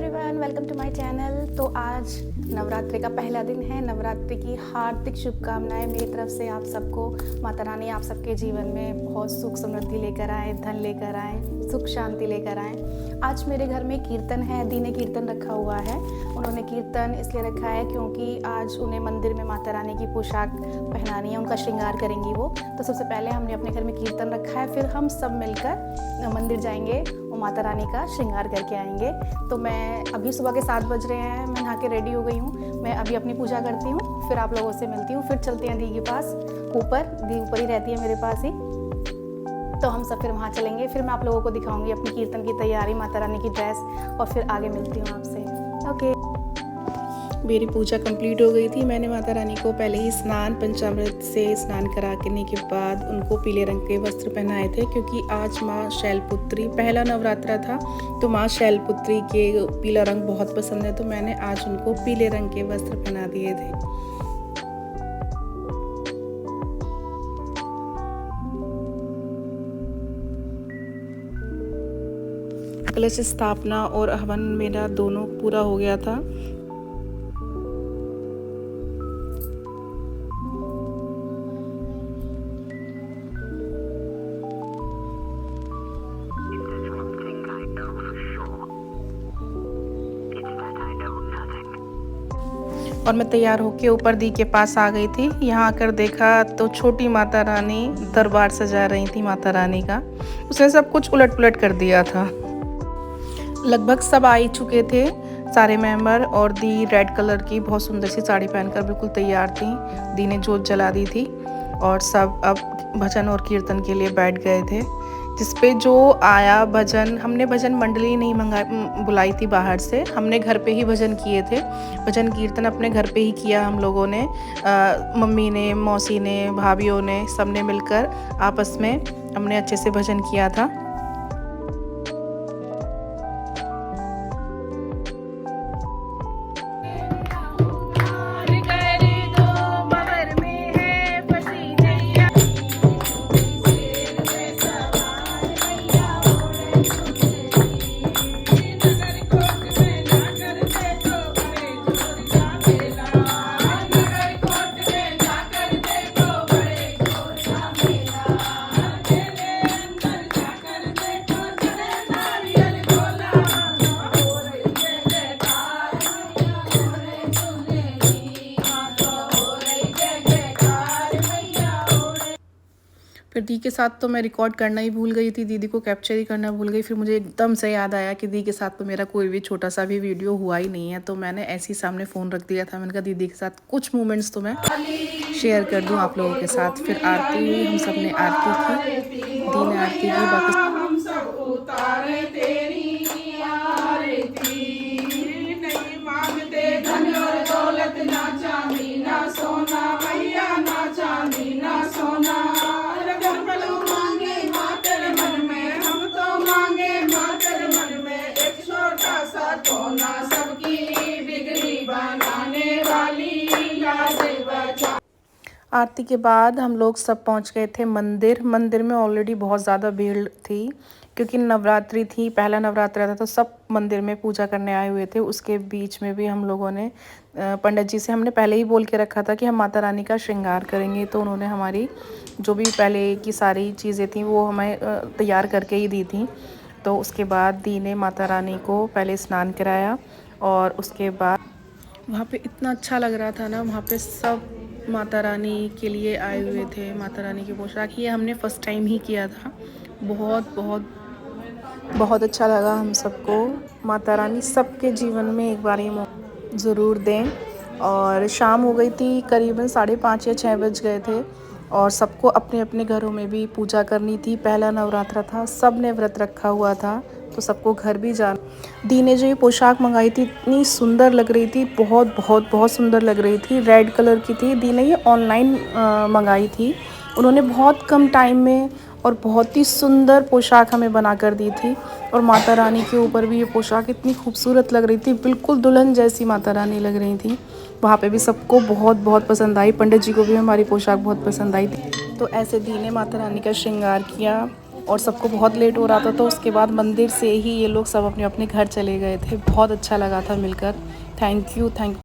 Everyone, welcome to my channel. तो आज नवरात्रि का पहला दिन है। नवरात्रि की हार्दिक शुभकामनाएं मेरी तरफ से आप सबको। माता रानी आप सबके जीवन में बहुत सुख समृद्धि लेकर आए, धन लेकर आए, सुख शांति लेकर आए। आज मेरे घर में कीर्तन है, दी ने कीर्तन रखा हुआ है। उन्होंने कीर्तन इसलिए रखा है क्योंकि आज उन्हें मंदिर में माता रानी की पोशाक पहनानी है, उनका श्रृंगार करेंगी वो। तो सबसे पहले हमने अपने घर में कीर्तन रखा है, फिर हम सब मिलकर मंदिर जाएंगे और माता रानी का श्रृंगार करके आएंगे। तो मैं अभी सुबह के 7 बज रहे हैं, मैं नहा के रेडी हो गई हूँ। मैं अभी अपनी पूजा करती हूँ, फिर आप लोगों से मिलती हूँ, फिर चलते हैं दी के पास। दी ऊपर ही रहती है मेरे पास ही, तो हम सब फिर वहाँ चलेंगे। फिर मैं आप लोगों को दिखाऊंगी अपनी कीर्तन की तैयारी, माता रानी की ड्रेस, और फिर आगे मिलती हूँ आपसे। ओके। मेरी पूजा कंप्लीट हो गई थी। मैंने माता रानी को पहले ही पंचामृत से स्नान कराने के बाद उनको पीले रंग के वस्त्र पहनाए थे, क्योंकि आज माँ शैलपुत्री पहला नवरात्रा था। तो माँ शैलपुत्री के पीला रंग बहुत पसंद है, तो मैंने आज उनको पीले रंग के वस्त्र पहना दिए थे। कलश स्थापना और हवन मेरा दोनों पूरा हो गया था। और मैं तैयार होके ऊपर दी के पास आ गई थी। यहाँ आकर देखा तो छोटी माता रानी दरबार सजा रही थी माता रानी का। उसने सब कुछ उलट पुलट कर दिया था। लगभग सब आ ही चुके थे सारे मेंबर, और दी रेड कलर की बहुत सुंदर सी साड़ी पहनकर बिल्कुल तैयार थी। दी ने जोत जला दी थी और सब अब भजन और कीर्तन के लिए बैठ गए थे। जिसपे जो आया भजन, हमने भजन मंडली नहीं बुलाई थी बाहर से, हमने घर पे ही भजन किए थे। भजन कीर्तन अपने घर पे ही किया हम लोगों ने। मम्मी ने, मौसी ने, भाभीयों ने, सबने मिलकर आपस में हमने अच्छे से भजन किया था। फिर दी के साथ तो मैं रिकॉर्ड करना ही भूल गई थी, दीदी को कैप्चर ही करना भूल गई। फिर मुझे एकदम से याद आया कि दी के साथ तो मेरा कोई भी छोटा सा भी वीडियो हुआ ही नहीं है, तो मैंने ऐसे ही सामने फ़ोन रख दिया था। मैंने कहा दीदी के साथ कुछ मोमेंट्स तो मैं शेयर कर दूं आप लोगों के साथ। फिर आरती हुई, हम सब ने आरती की, दी ने आरती की, बाकी आरती के बाद हम लोग सब पहुंच गए थे मंदिर। मंदिर में ऑलरेडी बहुत ज़्यादा भीड़ थी, क्योंकि नवरात्रि थी, पहला नवरात्रा था, तो सब मंदिर में पूजा करने आए हुए थे। उसके बीच में भी हम लोगों ने पंडित जी से हमने पहले ही बोल के रखा था कि हम माता रानी का श्रृंगार करेंगे, तो उन्होंने हमारी जो भी पहले की सारी चीज़ें थी वो हमें तैयार करके ही दी थी। तो उसके बाद दी ने माता रानी को पहले स्नान कराया, और उसके बाद वहाँ पे इतना अच्छा लग रहा था ना। वहाँ पे सब माता रानी के लिए आए हुए थे, माता रानी की पोशाक। ये हमने फ़र्स्ट टाइम ही किया था। बहुत बहुत बहुत अच्छा लगा हम सबको। माता रानी सबके जीवन में एक बार ये ज़रूर दें। और शाम हो गई थी, करीबन 5:30 या 6 बज गए थे, और सबको अपने अपने घरों में भी पूजा करनी थी। पहला नवरात्रा था, सब ने व्रत रखा हुआ था, तो सबको घर भी जाना। दी ने जो ये पोशाक मंगाई थी इतनी सुंदर लग रही थी, बहुत बहुत बहुत सुंदर लग रही थी। रेड कलर की थी। दी ने ये ऑनलाइन मंगाई थी। उन्होंने बहुत कम टाइम में और बहुत ही सुंदर पोशाक हमें बना कर दी थी। और माता रानी के ऊपर भी ये पोशाक इतनी खूबसूरत लग रही थी, बिल्कुल दुल्हन जैसी माता रानी लग रही थी। वहाँ पे भी सबको बहुत बहुत पसंद आई। पंडित जी को भी हमारी पोशाक बहुत पसंद आई थी। तो ऐसे दी ने माता रानी का श्रृंगार किया, और सबको बहुत लेट हो रहा था, तो उसके बाद मंदिर से ही ये लोग सब अपने अपने घर चले गए थे। बहुत अच्छा लगा था मिलकर। Thank you.